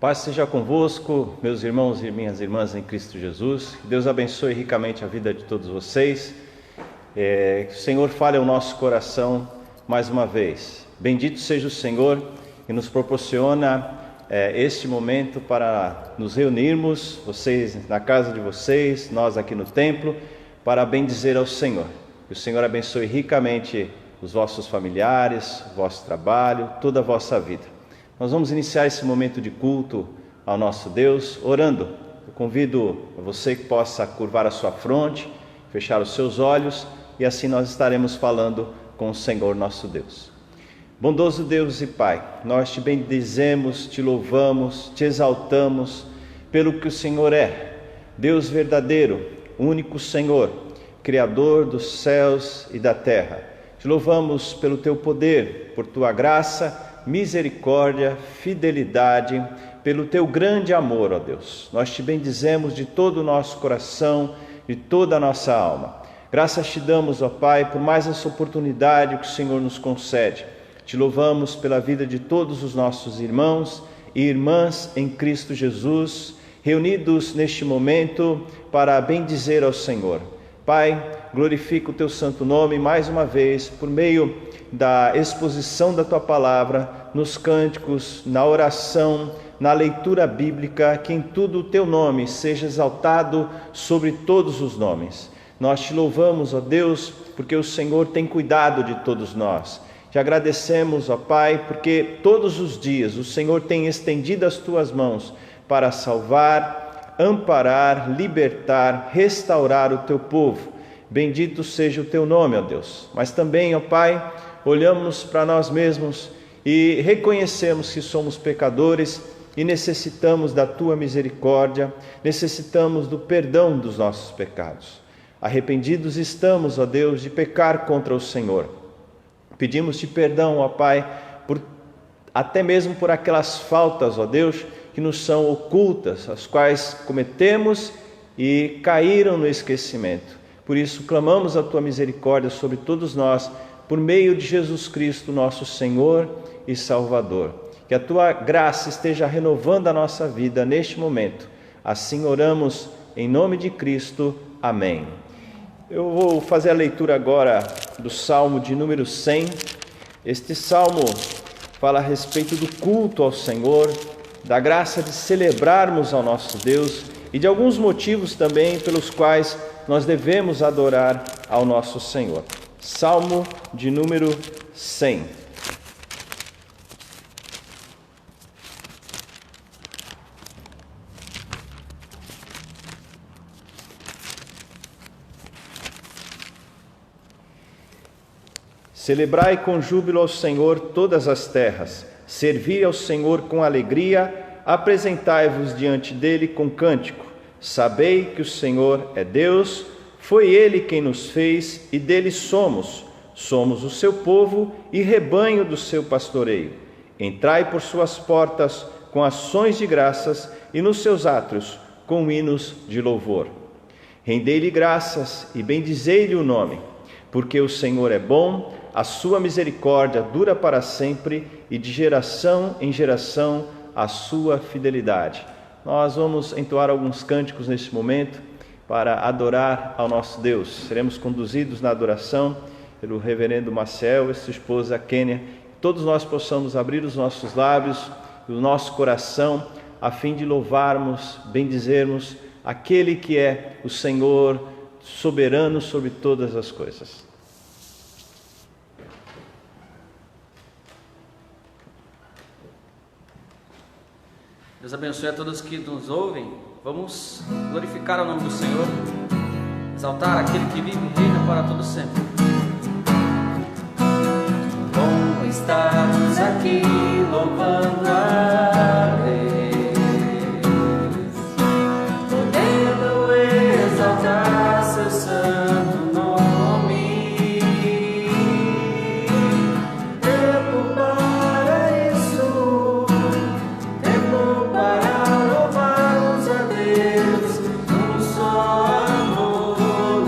Paz seja convosco, meus irmãos e minhas irmãs em Cristo Jesus. Que Deus abençoe ricamente a vida de todos vocês. Que o Senhor fale ao nosso coração mais uma vez. Bendito seja o Senhor que nos proporciona este momento para nos reunirmos, vocês na casa de vocês, nós aqui no templo, para bendizer ao Senhor. Que o Senhor abençoe ricamente os vossos familiares, o vosso trabalho, toda a vossa vida. Nós vamos iniciar esse momento de culto ao nosso Deus orando. Eu convido a você que possa curvar a sua fronte, fechar os seus olhos e assim nós estaremos falando com o Senhor nosso Deus. Bondoso Deus e Pai, nós te bendizemos, te louvamos, te exaltamos pelo que o Senhor é, Deus verdadeiro, único Senhor, Criador dos céus e da terra. Te louvamos pelo teu poder, por tua graça, misericórdia, fidelidade, pelo teu grande amor, ó Deus. Nós te bendizemos de todo o nosso coração, de toda a nossa alma. Graças te damos, ó Pai, por mais essa oportunidade que o Senhor nos concede. Te louvamos pela vida de todos os nossos irmãos e irmãs em Cristo Jesus, reunidos neste momento para bendizer ao Senhor. Pai, glorifica o teu santo nome mais uma vez por meio da exposição da tua palavra, nos cânticos, na oração, na leitura bíblica, que em tudo o teu nome seja exaltado sobre todos os nomes. Nós te louvamos, ó Deus, porque o Senhor tem cuidado de todos nós. Te agradecemos, ó Pai, porque todos os dias o Senhor tem estendido as tuas mãos para salvar, amparar, libertar, restaurar o teu povo. Bendito seja o teu nome, ó Deus. Mas também, ó Pai, olhamos para nós mesmos e reconhecemos que somos pecadores e necessitamos da tua misericórdia, necessitamos do perdão dos nossos pecados. Arrependidos estamos, ó Deus, de pecar contra o Senhor. Pedimos-te perdão, ó Pai, até mesmo por aquelas faltas, ó Deus, que nos são ocultas, as quais cometemos e caíram no esquecimento. Por isso, clamamos a tua misericórdia sobre todos nós, por meio de Jesus Cristo, nosso Senhor e Salvador. Que a tua graça esteja renovando a nossa vida neste momento. Assim oramos em nome de Cristo. Amém. Eu vou fazer a leitura agora do Salmo de número 100. Este Salmo fala a respeito do culto ao Senhor, da graça de celebrarmos ao nosso Deus e de alguns motivos também pelos quais nós devemos adorar ao nosso Senhor. Salmo de número 100. Celebrai com júbilo ao Senhor todas as terras, servi ao Senhor com alegria, apresentai-vos diante dele com cântico. Sabei que o Senhor é Deus, foi Ele quem nos fez e dele somos. Somos o seu povo e rebanho do seu pastoreio. Entrai por suas portas com ações de graças e nos seus átrios com hinos de louvor. Rendei-lhe graças e bendizei-lhe o nome, porque o Senhor é bom, a sua misericórdia dura para sempre e de geração em geração a sua fidelidade. Nós vamos entoar alguns cânticos neste momento para adorar ao nosso Deus. Seremos conduzidos na adoração pelo reverendo Maciel e sua esposa Kênia. Todos nós possamos abrir os nossos lábios e o nosso coração a fim de louvarmos, bendizermos aquele que é o Senhor soberano sobre todas as coisas. Deus abençoe a todos que nos ouvem. Vamos glorificar o nome do Senhor, exaltar aquele que vive e reina para todo sempre. Bom estarmos aqui louvando a Deus, podendo exaltar seu santo nome. Tempo para isso, tempo para louvarmos a Deus, num só amor,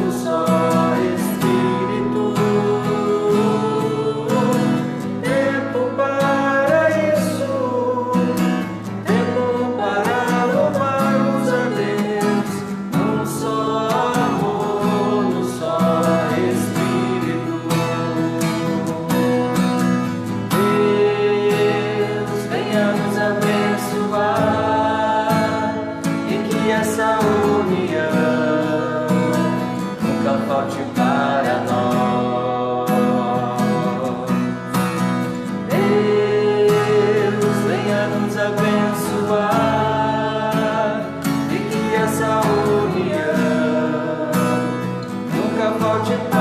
num só Espírito. Tempo para isso. Que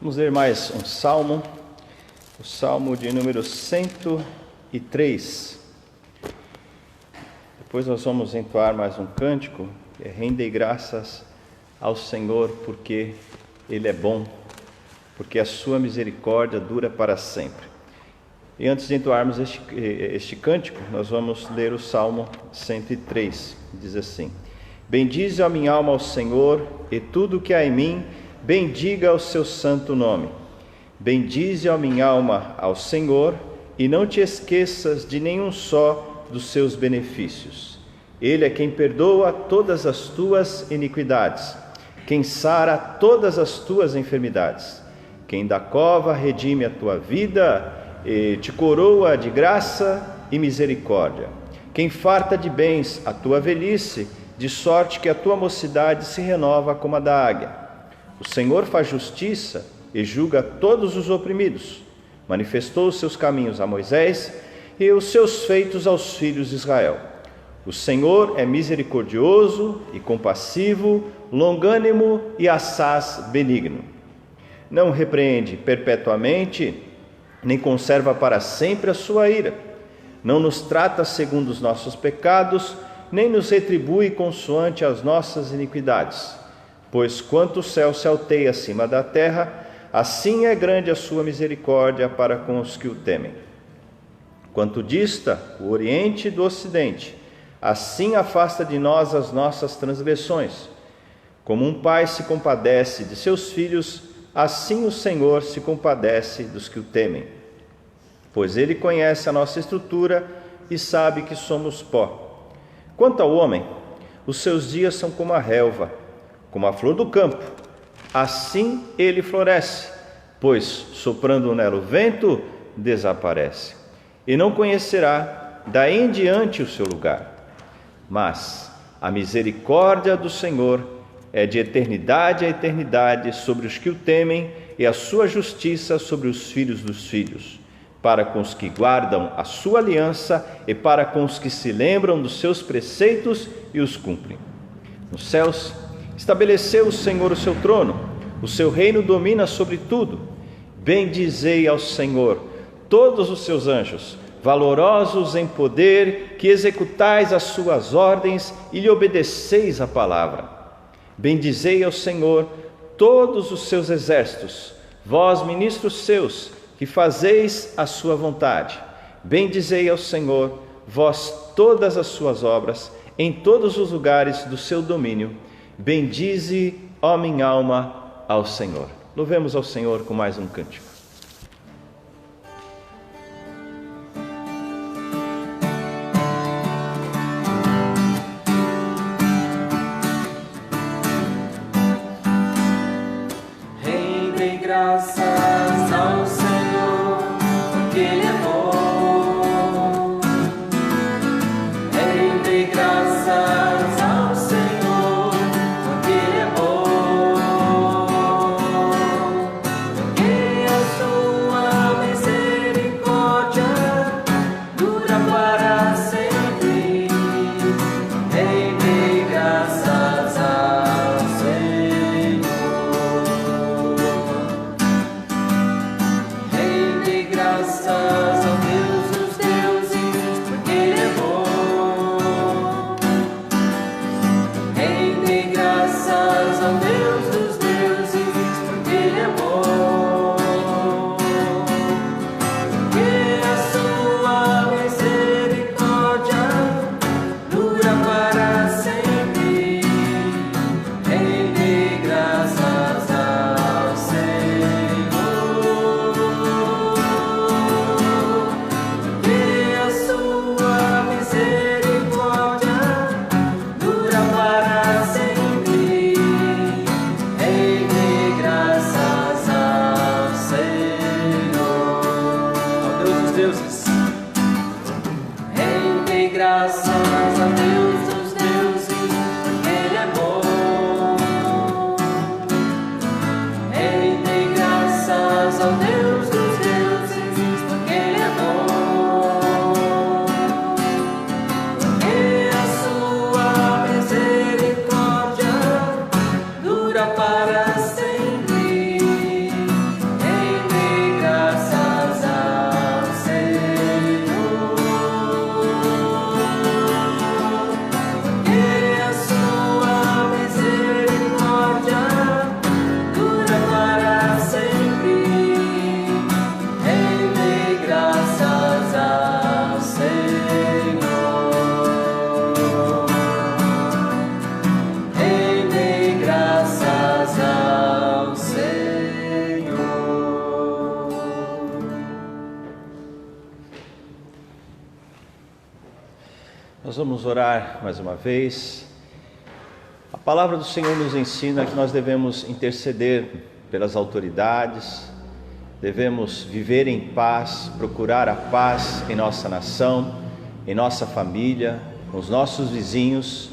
Vamos ler mais um salmo, o salmo de número 103. Depois nós vamos entoar mais um cântico, que é Rendei graças ao Senhor, porque Ele é bom, porque a sua misericórdia dura para sempre. E antes de entoarmos este cântico, nós vamos ler o salmo 103, diz assim: Bendize a minha alma ao Senhor, e tudo que há em mim, bendiga o seu santo nome. Bendize a minha alma ao Senhor, e não te esqueças de nenhum só dos seus benefícios. Ele é quem perdoa todas as tuas iniquidades, quem sara todas as tuas enfermidades, quem da cova redime a tua vida e te coroa de graça e misericórdia, quem farta de bens a tua velhice, de sorte que a tua mocidade se renova como a da águia. O Senhor faz justiça e julga todos os oprimidos. Manifestou os seus caminhos a Moisés e os seus feitos aos filhos de Israel. O Senhor é misericordioso e compassivo, longânimo e assaz benigno. Não repreende perpetuamente, nem conserva para sempre a sua ira. Não nos trata segundo os nossos pecados, nem nos retribui consoante as nossas iniquidades. Pois quanto o céu se alteia acima da terra, assim é grande a sua misericórdia para com os que o temem. Quanto dista o oriente do ocidente, assim afasta de nós as nossas transgressões. Como um pai se compadece de seus filhos, assim o Senhor se compadece dos que o temem. Pois Ele conhece a nossa estrutura e sabe que somos pó. Quanto ao homem, os seus dias são como a relva, como a flor do campo, assim ele floresce, pois, soprando nela o vento, desaparece, e não conhecerá daí em diante o seu lugar. Mas a misericórdia do Senhor é de eternidade a eternidade sobre os que o temem, e a sua justiça sobre os filhos dos filhos, para com os que guardam a sua aliança e para com os que se lembram dos seus preceitos e os cumprem. Nos céus estabeleceu o Senhor o seu trono, o seu reino domina sobre tudo. Bendizei ao Senhor todos os seus anjos, valorosos em poder, que executais as suas ordens e lhe obedeceis a palavra. Bendizei ao Senhor todos os seus exércitos, vós ministros seus, que fazeis a sua vontade. Bendizei ao Senhor, vós todas as suas obras, em todos os lugares do seu domínio. Bendize, ó minha alma, ao Senhor. Louvemos ao Senhor com mais um cântico. Rendei graças ao Senhor, porque Ele é bom. Rendei graças ao Senhor, porque Ele é bom. Porque a sua misericórdia dura para sempre. Rendei graças ao Senhor. Rendei graças ao Deus dos deuses, porque Ele é bom. Rendei graças ao Deus dos deuses, porque Ele é bom. Porque a sua misericórdia dura para sempre. Rendei graças ao Senhor. Que a sua misericórdia dura para sempre. Rendei graças ao Senhor. Ó Deus dos deuses, Rendei graças a Deus dos deuses, porque Ele é bom. Rendei graças ao Deus dos deuses, porque Ele é bom. Porque a sua misericórdia dura para sempre. Nós vamos orar mais uma vez. A palavra do Senhor nos ensina que nós devemos interceder pelas autoridades, devemos viver em paz, procurar a paz em nossa nação, em nossa família, com os nossos vizinhos.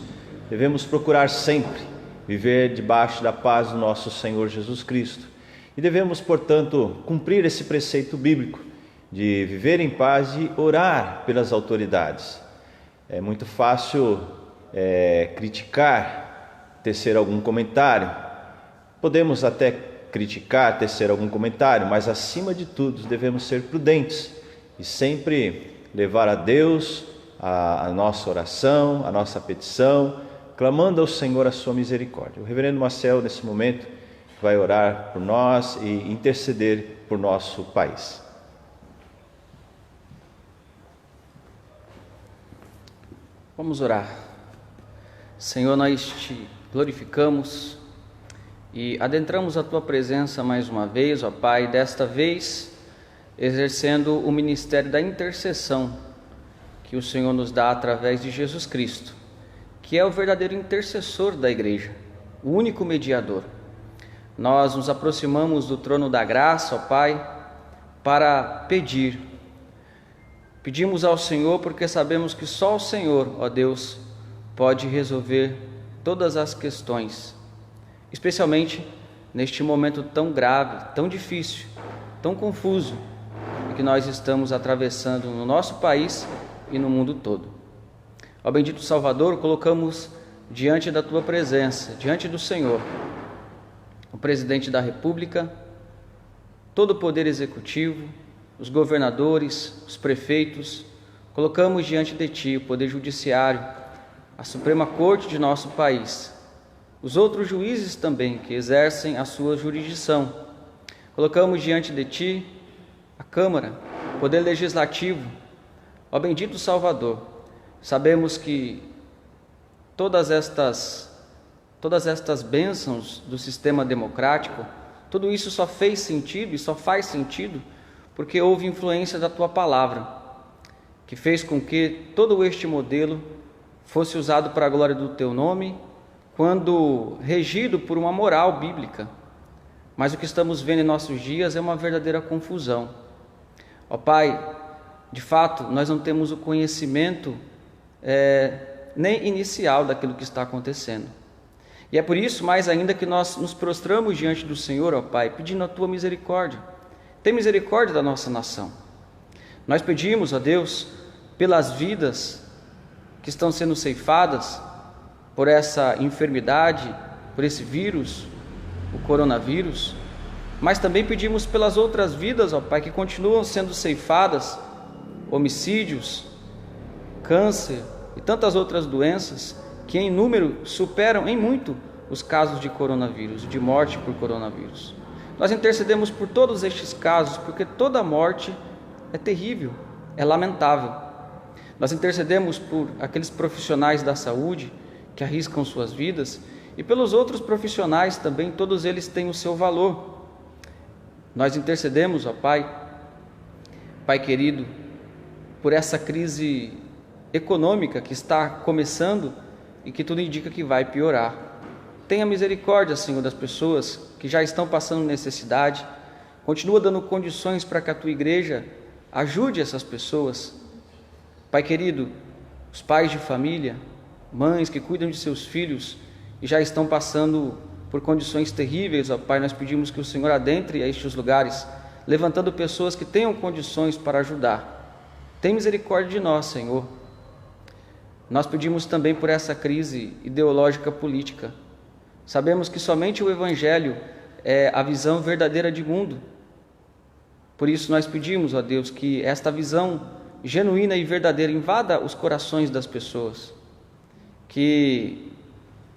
Devemos procurar sempre viver debaixo da paz do nosso Senhor Jesus Cristo. E devemos, portanto, cumprir esse preceito bíblico de viver em paz e orar pelas autoridades. É muito fácil criticar, tecer algum comentário. Podemos até criticar, tecer algum comentário, mas acima de tudo devemos ser prudentes e sempre levar a Deus a nossa oração, a nossa petição, clamando ao Senhor a sua misericórdia. O reverendo Marcel, nesse momento, vai orar por nós e interceder por nosso país. Vamos orar. Senhor, nós te glorificamos e adentramos a tua presença mais uma vez, ó Pai, desta vez exercendo o ministério da intercessão que o Senhor nos dá através de Jesus Cristo, que é o verdadeiro intercessor da igreja, o único mediador. Nós nos aproximamos do trono da graça, ó Pai, para pedimos ao Senhor porque sabemos que só o Senhor, ó Deus, pode resolver todas as questões, especialmente neste momento tão grave, tão difícil, tão confuso que nós estamos atravessando no nosso país e no mundo todo. Ó bendito Salvador, colocamos diante da tua presença, diante do Senhor, o presidente da República, todo o poder executivo, os governadores, os prefeitos. Colocamos diante de ti o poder judiciário, a Suprema Corte de nosso país, os outros juízes também que exercem a sua jurisdição. Colocamos diante de ti a Câmara, o poder legislativo. Ó bendito Salvador, sabemos que todas estas bênçãos do sistema democrático, tudo isso só fez sentido e só faz sentido porque houve influência da tua palavra, que fez com que todo este modelo fosse usado para a glória do teu nome, quando regido por uma moral bíblica. Mas o que estamos vendo em nossos dias é uma verdadeira confusão. Ó Pai, de fato, nós não temos o conhecimento nem inicial daquilo que está acontecendo. E é por isso, mais ainda, que nós nos prostramos diante do Senhor, ó Pai, pedindo a tua misericórdia. Tem misericórdia da nossa nação. Nós pedimos a Deus pelas vidas que estão sendo ceifadas por essa enfermidade, por esse vírus, o coronavírus, mas também pedimos pelas outras vidas, ó Pai, que continuam sendo ceifadas, homicídios, câncer e tantas outras doenças que em número superam em muito os casos de coronavírus, de morte por coronavírus. Nós intercedemos por todos estes casos, porque toda morte é terrível, é lamentável. Nós intercedemos por aqueles profissionais da saúde que arriscam suas vidas e pelos outros profissionais também, todos eles têm o seu valor. Nós intercedemos, ó Pai, Pai querido, por essa crise econômica que está começando e que tudo indica que vai piorar. Tenha misericórdia, Senhor, das pessoas que já estão passando necessidade. Continua dando condições para que a tua igreja ajude essas pessoas. Pai querido, os pais de família, mães que cuidam de seus filhos e já estão passando por condições terríveis, ó Pai, nós pedimos que o Senhor adentre a estes lugares, levantando pessoas que tenham condições para ajudar. Tem misericórdia de nós, Senhor. Nós pedimos também por essa crise ideológica política. Sabemos que somente o Evangelho é a visão verdadeira de mundo. Por isso nós pedimos, ó Deus, que esta visão genuína e verdadeira invada os corações das pessoas. Que,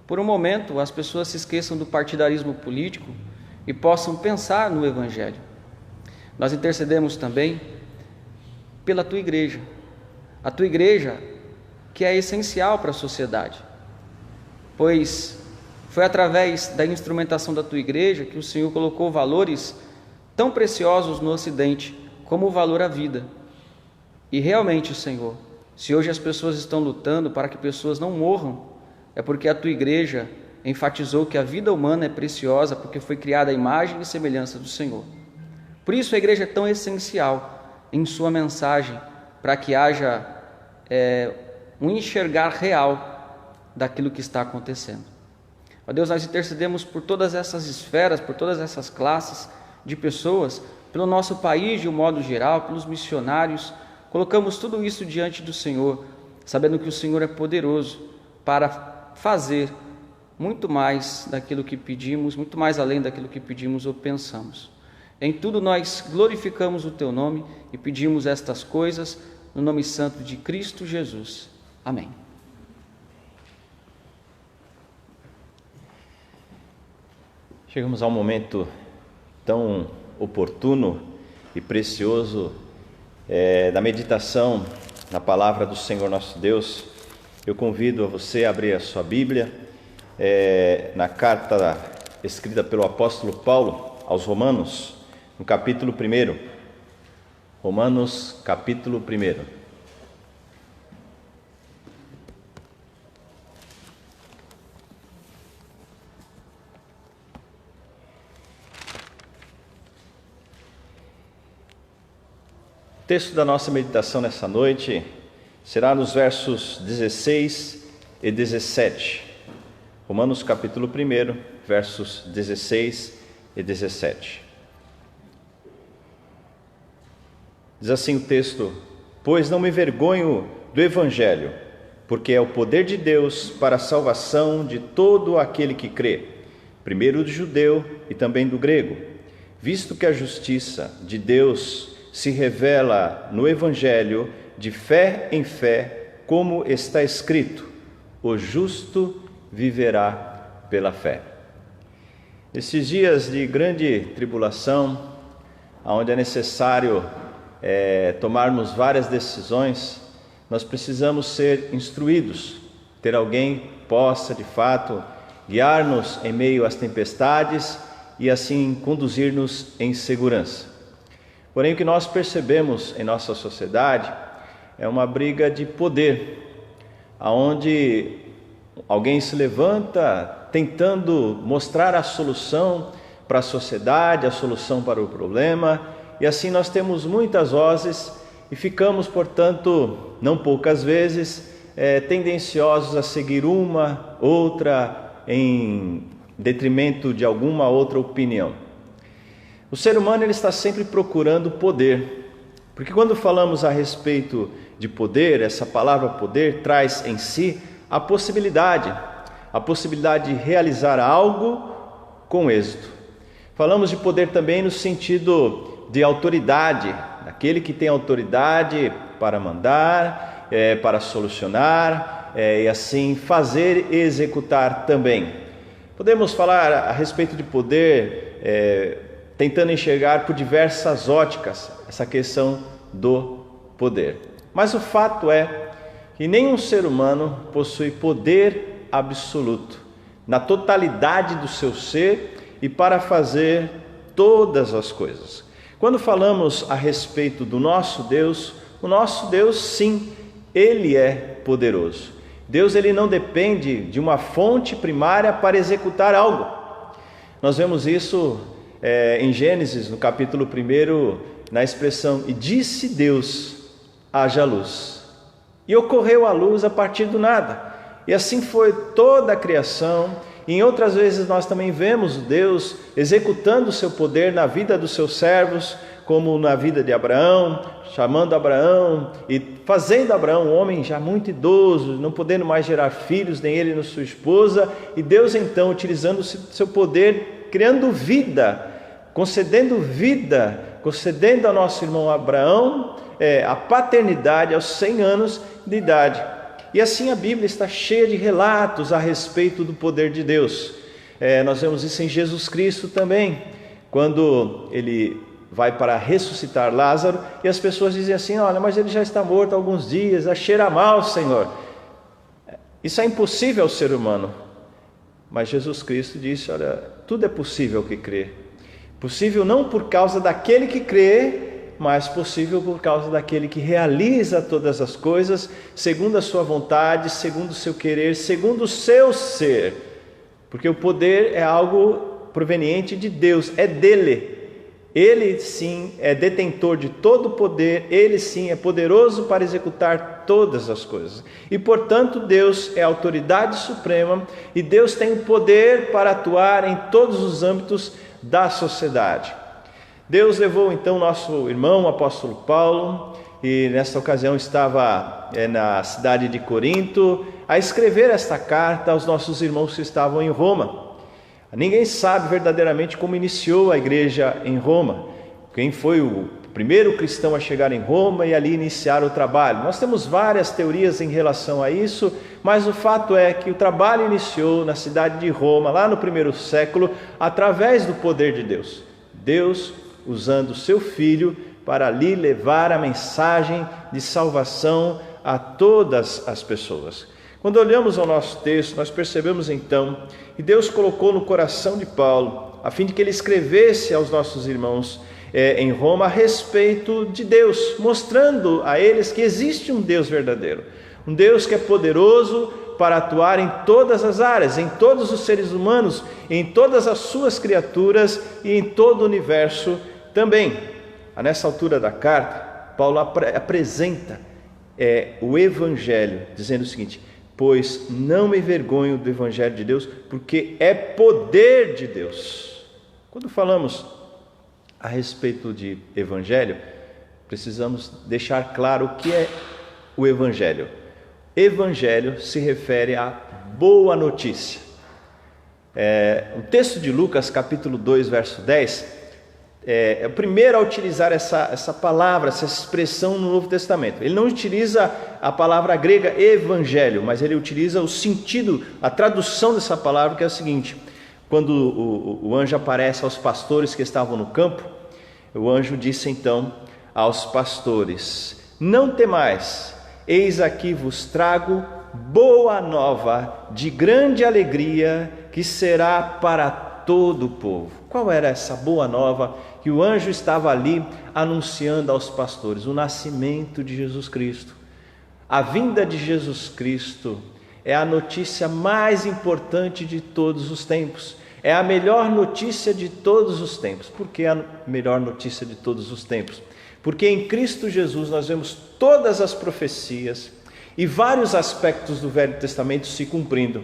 por um momento, as pessoas se esqueçam do partidarismo político e possam pensar no Evangelho. Nós intercedemos também pela tua igreja. A tua igreja que é essencial para a sociedade, pois foi através da instrumentação da tua igreja que o Senhor colocou valores tão preciosos no Ocidente, como o valor à vida. E realmente, Senhor, Se hoje as pessoas estão lutando para que pessoas não morram, é porque a tua igreja enfatizou que a vida humana é preciosa porque foi criada à imagem e semelhança do Senhor. Por isso a igreja é tão essencial em sua mensagem, para que haja um enxergar real daquilo que está acontecendo. Ó Deus, nós intercedemos por todas essas esferas, por todas essas classes de pessoas, pelo nosso país de um modo geral, pelos missionários. Colocamos tudo isso diante do Senhor, sabendo que o Senhor é poderoso para fazer muito mais daquilo que pedimos, muito mais além daquilo que pedimos ou pensamos. Em tudo nós glorificamos o Teu nome e pedimos estas coisas no nome santo de Cristo Jesus. Amém. Chegamos a um momento tão oportuno e precioso da meditação na palavra do Senhor nosso Deus. Eu convido a você a abrir a sua Bíblia na carta escrita pelo apóstolo Paulo aos Romanos, no capítulo 1. Romanos, capítulo 1. O texto da nossa meditação nessa noite será nos versos 16 e 17. Romanos capítulo 1, versos 16 e 17. Diz assim o texto: pois não me envergonho do Evangelho, porque é o poder de Deus para a salvação de todo aquele que crê, primeiro do judeu e também do grego, visto que a justiça de Deus se revela no Evangelho de fé em fé, como está escrito: o justo viverá pela fé. Nesses dias de grande tribulação, onde é necessário tomarmos várias decisões, nós precisamos ser instruídos, ter alguém que possa de fato guiar-nos em meio às tempestades e assim conduzir-nos em segurança. Porém, o que nós percebemos em nossa sociedade é uma briga de poder, onde alguém se levanta tentando mostrar a solução para a sociedade, a solução para o problema, e assim nós temos muitas vozes e ficamos, portanto, não poucas vezes, tendenciosos a seguir uma, outra, em detrimento de alguma outra opinião. O ser humano ele está sempre procurando poder, porque quando falamos a respeito de poder, essa palavra poder traz em si a possibilidade de realizar algo com êxito. Falamos de poder também no sentido de autoridade, daquele que tem autoridade para mandar, para solucionar e assim fazer e executar também. Podemos falar a respeito de poder tentando enxergar por diversas óticas essa questão do poder. Mas o fato é que nenhum ser humano possui poder absoluto na totalidade do seu ser e para fazer todas as coisas. Quando falamos a respeito do nosso Deus, o nosso Deus sim, Ele é poderoso. Deus ele não depende de uma fonte primária para executar algo. Nós vemos isso em Gênesis, no capítulo 1, na expressão: e disse Deus, haja luz. E ocorreu a luz a partir do nada. E assim foi toda a criação. E em outras vezes nós também vemos Deus executando o seu poder na vida dos seus servos, como na vida de Abraão, chamando Abraão e fazendo Abraão um homem já muito idoso, não podendo mais gerar filhos, nem ele nem sua esposa. E Deus então, utilizando o seu poder, criando vida, concedendo ao nosso irmão Abraão a paternidade aos 100 anos de idade. E assim a Bíblia está cheia de relatos a respeito do poder de Deus. Nós vemos isso em Jesus Cristo também, quando ele vai para ressuscitar Lázaro, e as pessoas dizem assim: olha, mas ele já está morto há alguns dias, cheira mal, Senhor. Isso é impossível ao ser humano. Mas Jesus Cristo disse: olha, tudo é possível ao que crê. Possível não por causa daquele que crê, mas possível por causa daquele que realiza todas as coisas segundo a sua vontade, segundo o seu querer, segundo o seu ser. Porque o poder é algo proveniente de Deus, é dele. Ele sim é detentor de todo o poder, ele sim é poderoso para executar todas as coisas. E portanto Deus é a autoridade suprema e Deus tem o poder para atuar em todos os âmbitos da sociedade. Deus levou então nosso irmão, o apóstolo Paulo, e nesta ocasião estava na cidade de Corinto, a escrever esta carta aos nossos irmãos que estavam em Roma. Ninguém sabe verdadeiramente como iniciou a igreja em Roma, quem foi o primeiro cristão a chegar em Roma e ali iniciar o trabalho. Nós temos várias teorias em relação a isso, mas o fato é que o trabalho iniciou na cidade de Roma, lá no primeiro século, através do poder de Deus. Deus usando o seu Filho para ali levar a mensagem de salvação a todas as pessoas. Quando olhamos ao nosso texto, nós percebemos então que Deus colocou no coração de Paulo, a fim de que ele escrevesse aos nossos irmãos em Roma a respeito de Deus, mostrando a eles que existe um Deus verdadeiro, um Deus que é poderoso para atuar em todas as áreas, em todos os seres humanos, em todas as suas criaturas e em todo o universo também. Nessa altura da carta, Paulo apresenta o Evangelho, dizendo o seguinte: pois não me envergonho do Evangelho de Deus, porque é poder de Deus. Quando falamos a respeito de Evangelho, precisamos deixar claro o que é o Evangelho. Evangelho se refere à boa notícia. O texto de Lucas, capítulo 2, verso 10, é o primeiro a utilizar essa palavra, essa expressão no Novo Testamento. Ele não utiliza a palavra grega evangelho, mas ele utiliza o sentido, a tradução dessa palavra, que é o seguinte: quando o anjo aparece aos pastores que estavam no campo, o anjo disse então aos pastores: não temais, eis aqui vos trago boa nova de grande alegria, que será para todo o povo. Qual era essa boa nova que o anjo estava ali anunciando aos pastores? O nascimento de Jesus Cristo. A vinda de Jesus Cristo é a notícia mais importante de todos os tempos. É a melhor notícia de todos os tempos. Por que a melhor notícia de todos os tempos? Porque em Cristo Jesus nós vemos todas as profecias e vários aspectos do Velho Testamento se cumprindo.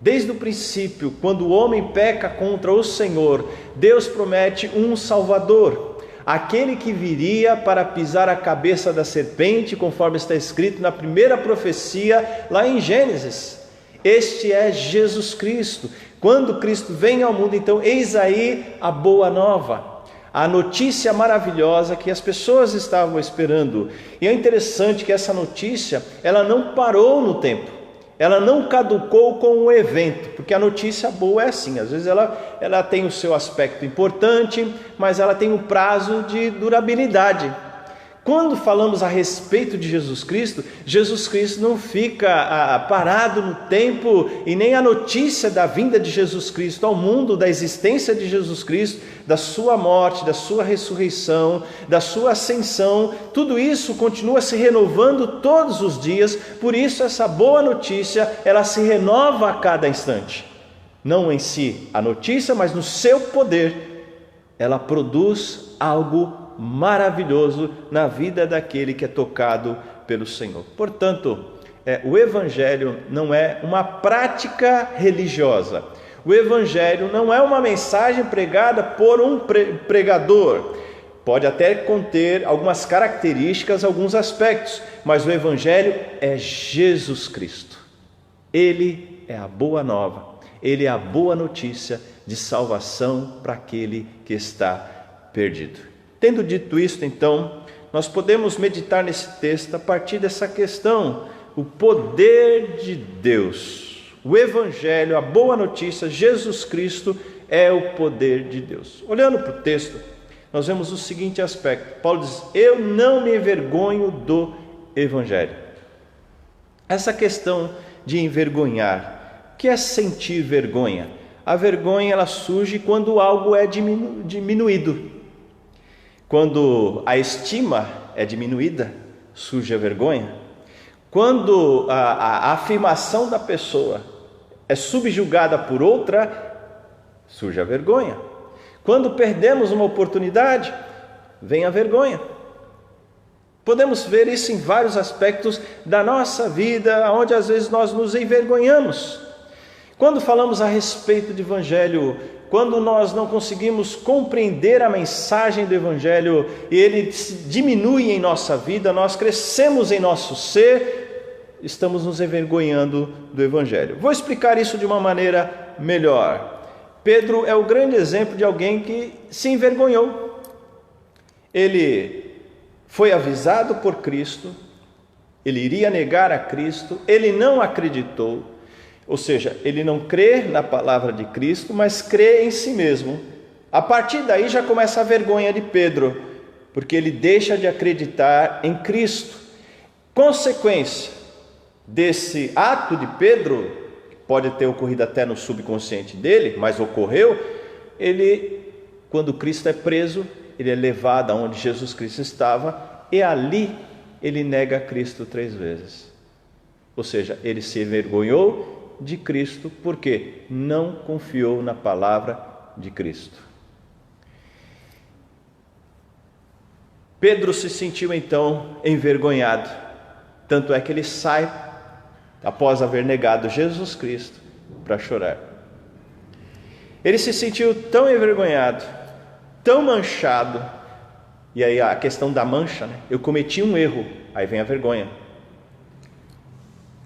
Desde o princípio, quando o homem peca contra o Senhor, Deus promete um Salvador, aquele que viria para pisar a cabeça da serpente, conforme está escrito na primeira profecia lá em Gênesis. Este é Jesus Cristo. Quando Cristo vem ao mundo, então, eis aí a boa nova, a notícia maravilhosa que as pessoas estavam esperando. E é interessante que essa notícia, ela não parou no tempo. Ela não caducou com o evento, porque a notícia boa é assim, às vezes ela tem o seu aspecto importante, mas ela tem um prazo de durabilidade. Quando falamos a respeito de Jesus Cristo não fica parado no tempo, e nem a notícia da vinda de Jesus Cristo ao mundo, da existência de Jesus Cristo, da sua morte, da sua ressurreição, da sua ascensão, tudo isso continua se renovando todos os dias. Por isso essa boa notícia, ela se renova a cada instante, não em si a notícia, mas no seu poder, ela produz algo maravilhoso na vida daquele que é tocado pelo Senhor. Portanto, o Evangelho não é uma prática religiosa. O Evangelho não é uma mensagem pregada por um pregador. Pode até conter algumas características, alguns aspectos, mas o Evangelho é Jesus Cristo. Ele é a boa nova, ele é a boa notícia de salvação para aquele que está perdido. Tendo dito isto, então, nós podemos meditar nesse texto a partir dessa questão: o poder de Deus. O Evangelho, a boa notícia, Jesus Cristo é o poder de Deus. Olhando para o texto, nós vemos o seguinte aspecto. Paulo diz: eu não me envergonho do Evangelho. Essa questão de envergonhar, o que é sentir vergonha? A vergonha, ela surge quando algo é diminuído. Quando a estima é diminuída, surge a vergonha. Quando a afirmação da pessoa é subjugada por outra, surge a vergonha. Quando perdemos uma oportunidade, vem a vergonha. Podemos ver isso em vários aspectos da nossa vida, onde às vezes nós nos envergonhamos. Quando falamos a respeito do Evangelho, quando nós não conseguimos compreender a mensagem do Evangelho e ele diminui em nossa vida, nós crescemos em nosso ser, estamos nos envergonhando do Evangelho. Vou explicar isso de uma maneira melhor. Pedro é o grande exemplo de alguém que se envergonhou. Ele foi avisado por Cristo, ele iria negar a Cristo, ele não acreditou, ou seja, ele não crê na palavra de Cristo, mas crê em si mesmo. A partir daí já começa a vergonha de Pedro, porque ele deixa de acreditar em Cristo. Consequência desse ato de Pedro, pode ter ocorrido até no subconsciente dele, mas ocorreu, quando Cristo é preso, ele é levado aonde Jesus Cristo estava, e ali ele nega Cristo 3 vezes. Ou seja, ele se envergonhou de Cristo, porque não confiou na palavra de Cristo. Pedro se sentiu então envergonhado, tanto é que ele sai, após haver negado Jesus Cristo, para chorar. Ele se sentiu tão envergonhado, tão manchado, e aí a questão da mancha, né? Eu cometi um erro, aí vem a vergonha.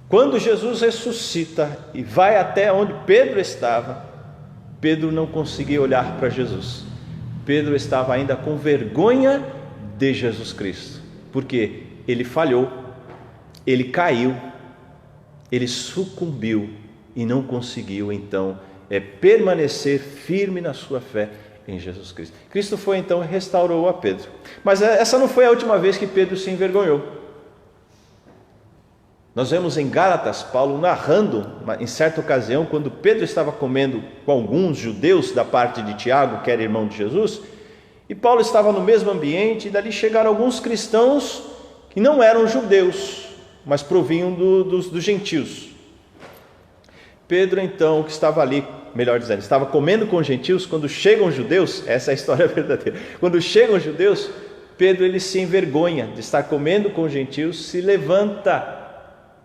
Quando Jesus ressuscita e vai até onde Pedro estava, Pedro não conseguia olhar para Jesus. Pedro estava ainda com vergonha de Jesus Cristo, porque ele falhou, ele caiu, ele sucumbiu e não conseguiu então permanecer firme na sua fé em Jesus Cristo. Cristo foi então e restaurou a Pedro. Mas essa não foi a última vez que Pedro se envergonhou. Nós vemos em Gálatas, Paulo narrando, em certa ocasião, quando Pedro estava comendo com alguns judeus da parte de Tiago, que era irmão de Jesus, e Paulo estava no mesmo ambiente, e dali chegaram alguns cristãos que não eram judeus, mas provinham dos gentios. Pedro então, que estava ali, melhor dizendo, estava comendo com os gentios. Quando chegam os judeus, essa é a história verdadeira, quando chegam os judeus, Pedro ele se envergonha de estar comendo com os gentios, se levanta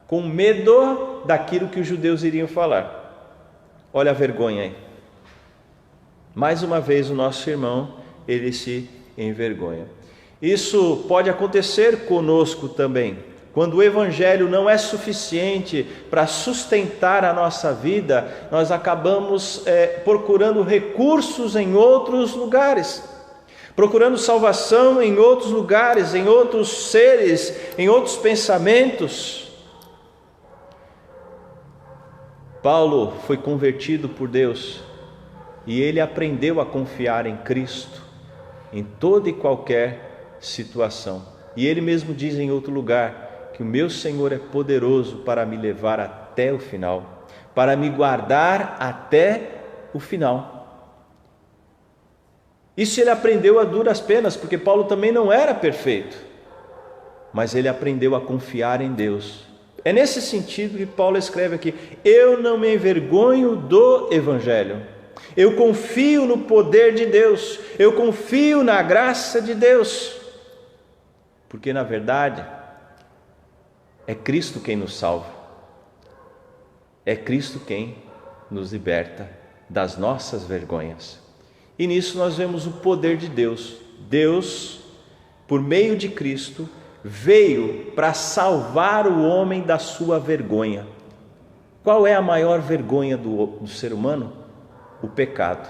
com medo daquilo que os judeus iriam falar. Olha a vergonha aí. Mais uma vez o nosso irmão, ele se envergonha. Isso pode acontecer conosco também. Quando o Evangelho não é suficiente para sustentar a nossa vida, nós acabamos procurando recursos em outros lugares, procurando salvação em outros lugares, em outros seres, em outros pensamentos. Paulo foi convertido por Deus e ele aprendeu a confiar em Cristo em toda e qualquer situação. E ele mesmo diz em outro lugar que o meu Senhor é poderoso para me levar até o final, para me guardar até o final. Isso ele aprendeu a duras penas, porque Paulo também não era perfeito, mas ele aprendeu a confiar em Deus. É nesse sentido que Paulo escreve aqui: eu não me envergonho do Evangelho, eu confio no poder de Deus, eu confio na graça de Deus, porque na verdade é Cristo quem nos salva, é Cristo quem nos liberta das nossas vergonhas. E nisso nós vemos o poder de Deus. Deus, por meio de Cristo, veio para salvar o homem da sua vergonha. Qual é a maior vergonha do ser humano? O pecado.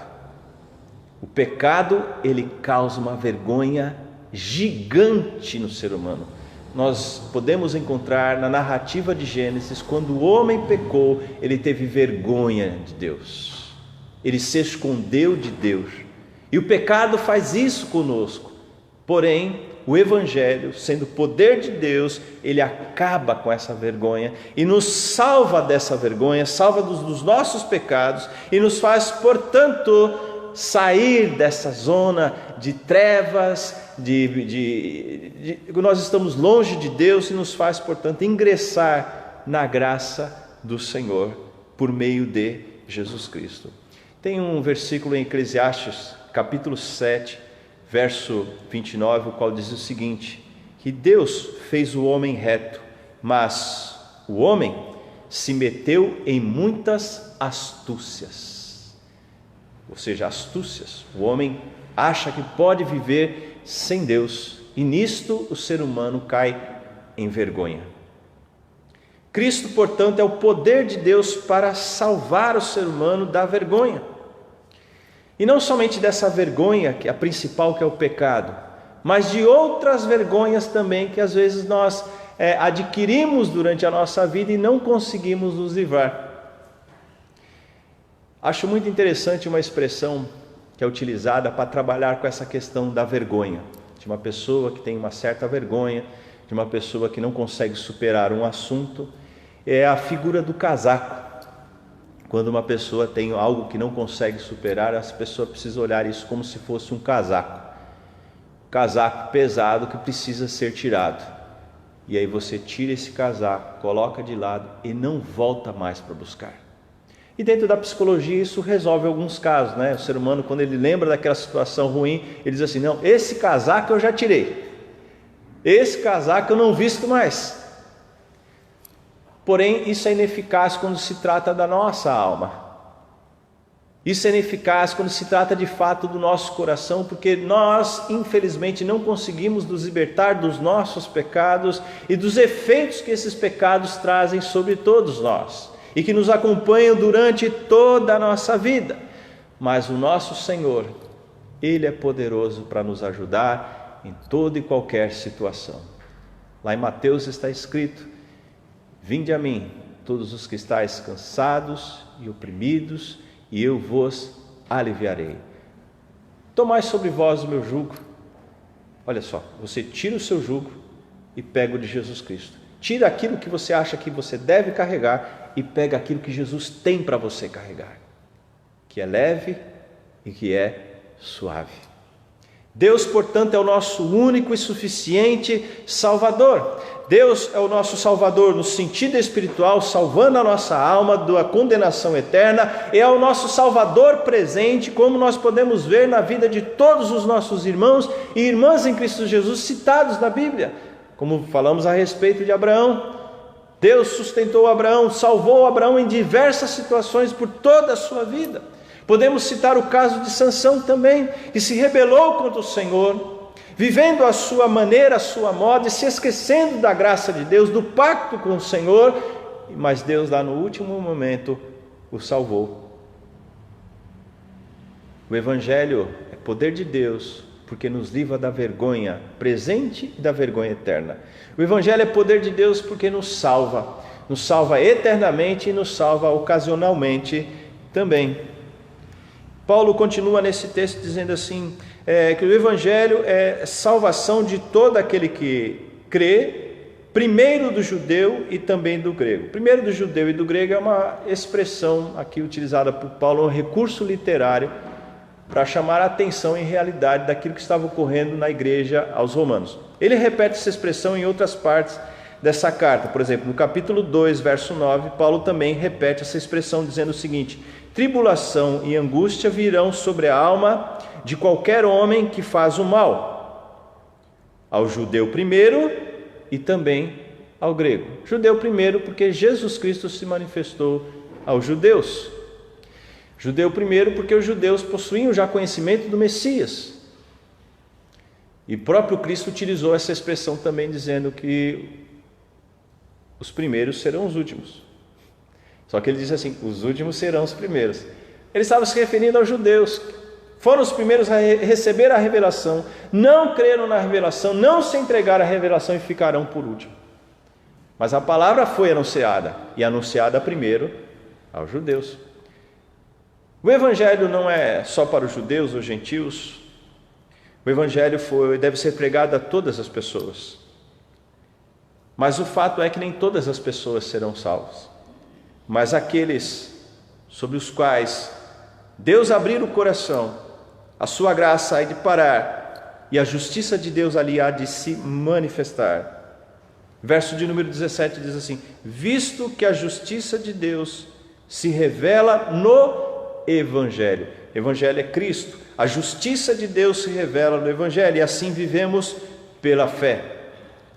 O pecado, ele causa uma vergonha gigante no ser humano. Nós podemos encontrar na narrativa de Gênesis, quando o homem pecou, ele teve vergonha de Deus, ele se escondeu de Deus, e o pecado faz isso conosco. Porém, o Evangelho, sendo o poder de Deus, ele acaba com essa vergonha e nos salva dessa vergonha, salva dos nossos pecados e nos faz, portanto, sair dessa zona de trevas, nós estamos longe de Deus e nos faz, portanto, ingressar na graça do Senhor por meio de Jesus Cristo. Tem um versículo em Eclesiastes, capítulo 7, verso 29, o qual diz o seguinte: que Deus fez o homem reto, mas o homem se meteu em muitas astúcias. Ou seja, astúcias. O homem acha que pode viver sem Deus, e nisto o ser humano cai em vergonha. Cristo, portanto, é o poder de Deus para salvar o ser humano da vergonha. E não somente dessa vergonha, que é a principal, que é o pecado, mas de outras vergonhas também que às vezes nós adquirimos durante a nossa vida e não conseguimos nos livrar. Acho muito interessante uma expressão que é utilizada para trabalhar com essa questão da vergonha, de uma pessoa que tem uma certa vergonha, de uma pessoa que não consegue superar um assunto, é a figura do casaco. Quando uma pessoa tem algo que não consegue superar, essa pessoa precisa olhar isso como se fosse um casaco pesado que precisa ser tirado. E aí você tira esse casaco, coloca de lado e não volta mais para buscar. E dentro da psicologia isso resolve alguns casos, né? O ser humano, quando ele lembra daquela situação ruim, ele diz assim: não, esse casaco eu já tirei, esse casaco eu não visto mais. Porém, isso é ineficaz quando se trata da nossa alma. Isso é ineficaz quando se trata de fato do nosso coração, porque nós, infelizmente, não conseguimos nos libertar dos nossos pecados e dos efeitos que esses pecados trazem sobre todos nós e que nos acompanham durante toda a nossa vida. Mas o nosso Senhor, Ele é poderoso para nos ajudar em toda e qualquer situação. Lá em Mateus está escrito: vinde a mim, todos os que estáis cansados e oprimidos, e eu vos aliviarei. Tomai sobre vós o meu jugo. Olha só, você tira o seu jugo e pega o de Jesus Cristo. Tira aquilo que você acha que você deve carregar e pega aquilo que Jesus tem para você carregar, que é leve e que é suave. Deus, portanto, é o nosso único e suficiente Salvador. Deus é o nosso Salvador no sentido espiritual, salvando a nossa alma da condenação eterna. É o nosso Salvador presente, como nós podemos ver na vida de todos os nossos irmãos e irmãs em Cristo Jesus citados na Bíblia. Como falamos a respeito de Abraão, Deus sustentou Abraão, salvou Abraão em diversas situações por toda a sua vida. Podemos citar o caso de Sansão também, que se rebelou contra o Senhor, vivendo a sua maneira, a sua moda, e se esquecendo da graça de Deus, do pacto com o Senhor, mas Deus lá no último momento o salvou. O Evangelho é poder de Deus, porque nos livra da vergonha presente e da vergonha eterna. O Evangelho é poder de Deus porque nos salva eternamente e nos salva ocasionalmente também. Paulo continua nesse texto dizendo assim, que o Evangelho é salvação de todo aquele que crê, primeiro do judeu e também do grego. Primeiro do judeu e do grego é uma expressão aqui utilizada por Paulo, um recurso literário para chamar a atenção em realidade daquilo que estava ocorrendo na igreja aos romanos. Ele repete essa expressão em outras partes dessa carta. Por exemplo, no capítulo 2, verso 9, Paulo também repete essa expressão dizendo o seguinte: tribulação e angústia virão sobre a alma de qualquer homem que faz o mal, ao judeu primeiro e também ao grego. Judeu primeiro porque Jesus Cristo se manifestou aos judeus. Judeu primeiro porque os judeus possuíam já conhecimento do Messias. E próprio Cristo utilizou essa expressão também dizendo que os primeiros serão os últimos. Só que ele diz assim, os últimos serão os primeiros. Ele estava se referindo aos judeus. Foram os primeiros a receber a revelação, não creram na revelação, não se entregaram à revelação e ficarão por último. Mas a palavra foi anunciada, e anunciada primeiro aos judeus. O Evangelho não é só para os judeus ou gentios. O Evangelho deve ser pregado a todas as pessoas. Mas o fato é que nem todas as pessoas serão salvas. Mas aqueles sobre os quais Deus abrir o coração A sua graça há de parar e a justiça de Deus ali há de se manifestar. Verso de número 17 diz assim: visto que a justiça de Deus se revela no Evangelho. Evangelho é Cristo. A justiça de Deus se revela no Evangelho e assim vivemos pela fé.